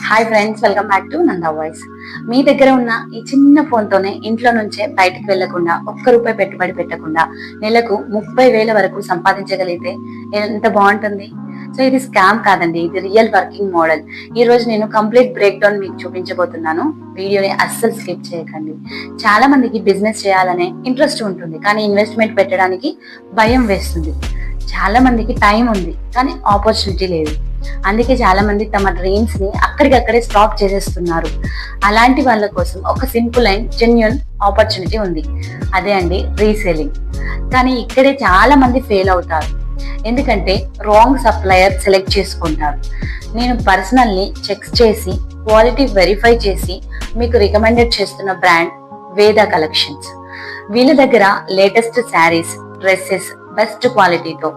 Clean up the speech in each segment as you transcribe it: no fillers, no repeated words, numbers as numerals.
Hi friends, welcome back to Nanda voice. మీ దగ్గర ఉన్న ఈ చిన్న ఫోన్తోనే ఇంట్లో నుంచే బయటకు వెళ్లకుండా, ₹1 పెట్టుబడి పెట్టకుండా నెలకు 30,000 వరకు సంపాదించగలిగితే ఎంత బాగుంటుంది. సో ఇది స్కామ్ కాదండి, ఇది రియల్ వర్కింగ్ మోడల్. ఈ రోజు నేను కంప్లీట్ బ్రేక్ డౌన్ మీకు చూపించబోతున్నాను. వీడియోని అస్సలు స్కిప్ చేయకండి. చాలా మందికి బిజినెస్ చేయాలనే ఇంట్రెస్ట్ ఉంటుంది, కానీ ఇన్వెస్ట్మెంట్ పెట్టడానికి భయం వేస్తుంది. చాలా మందికి టైం ఉంది, కానీ ఆపర్చునిటీ లేదు. అందుకే చాలా మంది తమ డ్రీమ్స్ ని అక్కడికక్కడే స్టాప్ చేసేస్తున్నారు. అలాంటి వాళ్ళ కోసం ఒక సింపుల్ అండ్ జెన్యున్ ఆపర్చునిటీ ఉంది. అదే అండి రీసేలింగ్. కానీ ఇక్కడే చాలా మంది ఫెయిల్ అవుతారు. ఎందుకంటే రాంగ్ సప్లయర్ సెలెక్ట్ చేసుకుంటారు. నేను పర్సనల్లీ చెక్స్ చేసి క్వాలిటీ వెరిఫై చేసి మీకు రికమెండెడ్ చేస్తున్న బ్రాండ్ వేద కలెక్షన్స్. వీళ్ళ దగ్గర లేటెస్ట్ శారీస్, డ్రెస్సెస్ బెస్ట్ క్వాలిటీతో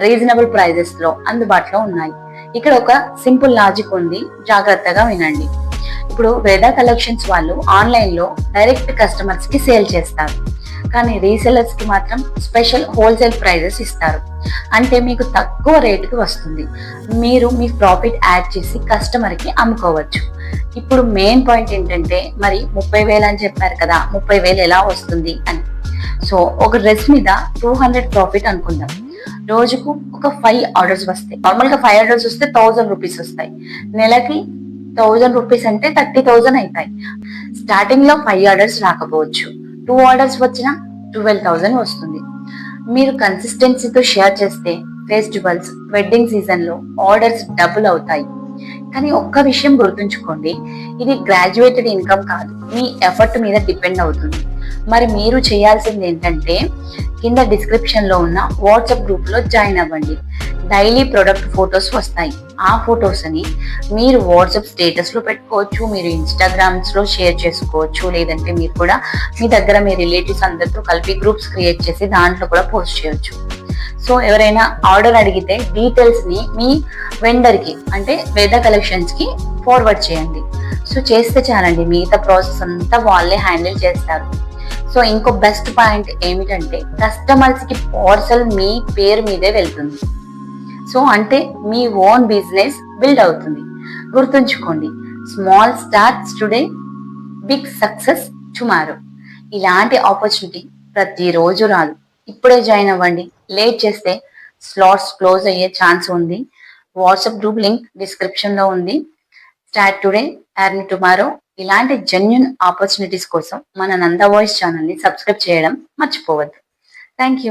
రీజనబుల్ ప్రైజెస్ లో అందుబాటులో ఉన్నాయి. ఇక్కడ ఒక సింపుల్ లాజిక్ ఉంది, జాగ్రత్తగా వినండి. ఇప్పుడు వేద కలెక్షన్స్ వాళ్ళు ఆన్లైన్ లో డైరెక్ట్ కస్టమర్స్ కి సేల్ చేస్తారు, కానీ రీసెలర్స్ కి మాత్రం స్పెషల్ హోల్సేల్ ప్రైజెస్ ఇస్తారు. అంటే మీకు తక్కువ రేటుకి వస్తుంది. మీరు మీ ప్రాఫిట్ యాడ్ చేసి కస్టమర్ కి అమ్ముకోవచ్చు. ఇప్పుడు మెయిన్ పాయింట్ ఏంటంటే, మరి 30,000 అని చెప్పారు కదా, 30,000 ఎలా వస్తుంది అని. సో ఒక డ్రెస్ మీద 200 ప్రాఫిట్ అనుకుందాం. రోజుకు ఒక 5 ఆర్డర్స్ వస్తాయి. నార్మల్ గా 5 ఆర్డర్స్ వస్తే ₹1,000 వస్తాయి. నెలకి ₹1,000 అంటే 30,000 అవుతాయి. స్టార్టింగ్ లో 5 ఆర్డర్స్ రాకపోవచ్చు, 2 ఆర్డర్స్ వచ్చినా 12,000 వస్తుంది. మీరు కన్సిస్టెన్సీతో షేర్ చేస్తే ఫెస్టివల్స్, వెడ్డింగ్ సీజన్ లో ఆర్డర్స్ డబుల్ అవుతాయి. కానీ ఒక్క విషయం గుర్తుంచుకోండి, ఇది గ్రాడ్యుయేటెడ్ ఇన్కమ్ కాదు, మీ ఎఫర్ట్ మీద డిపెండ్ అవుతుంది. మరి మీరు చేయాల్సింది ఏంటంటే, కింద డిస్క్రిప్షన్ లో ఉన్న వాట్సాప్ గ్రూప్ లో జాయిన్ అవ్వండి. డైలీ ప్రొడక్ట్ ఫొటోస్ వస్తాయి. ఆ ఫొటోస్ అని మీరు వాట్సాప్ స్టేటస్ లో పెట్టుకోవచ్చు, మీరు ఇన్స్టాగ్రామ్స్ లో షేర్ చేసుకోవచ్చు, లేదంటే మీరు కూడా మీ దగ్గర మీ రిలేటివ్స్ అందరితో కలిపి గ్రూప్స్ క్రియేట్ చేసి దాంట్లో కూడా పోస్ట్ చేయొచ్చు. సో ఎవరైనా ఆర్డర్ అడిగితే డీటెయిల్స్ ని మీ వెండర్ కి, అంటే వేద కలెక్షన్స్ కి ఫార్వర్డ్ చేయండి. సో చేస్తే చాలండి, మిగతా ప్రాసెస్ అంతా వాళ్ళే హ్యాండిల్ చేస్తారు. సో ఇంకో బెస్ట్ పాయింట్ ఏమిటంటే, కస్టమర్స్ కి పార్సల్ మీ పేరు మీదే వెళ్తుంది. సో అంటే మీ ఓన్ బిజినెస్ బిల్డ్ అవుతుంది. గుర్తుంచుకోండి, small starts today, big success tomorrow. ఇలాంటి ఆపర్చునిటీ ప్రతిరోజు రాదు. ఇప్పుడే జాయిన్ అవ్వండి. లేట్ చేస్తే స్లాట్స్ క్లోజ్ అయ్యే ఛాన్స్ ఉంది. వాట్సాప్ గ్రూప్ లింక్ డిస్క్రిప్షన్ లో ఉంది. Start today, earn tomorrow. ఇలాంటి జెన్యున్ ఆపర్చునిటీస్ కోసం మన నందా వాయిస్ ఛానల్ ని సబ్స్క్రైబ్ చేయడం మర్చిపోవద్దు. Thank you.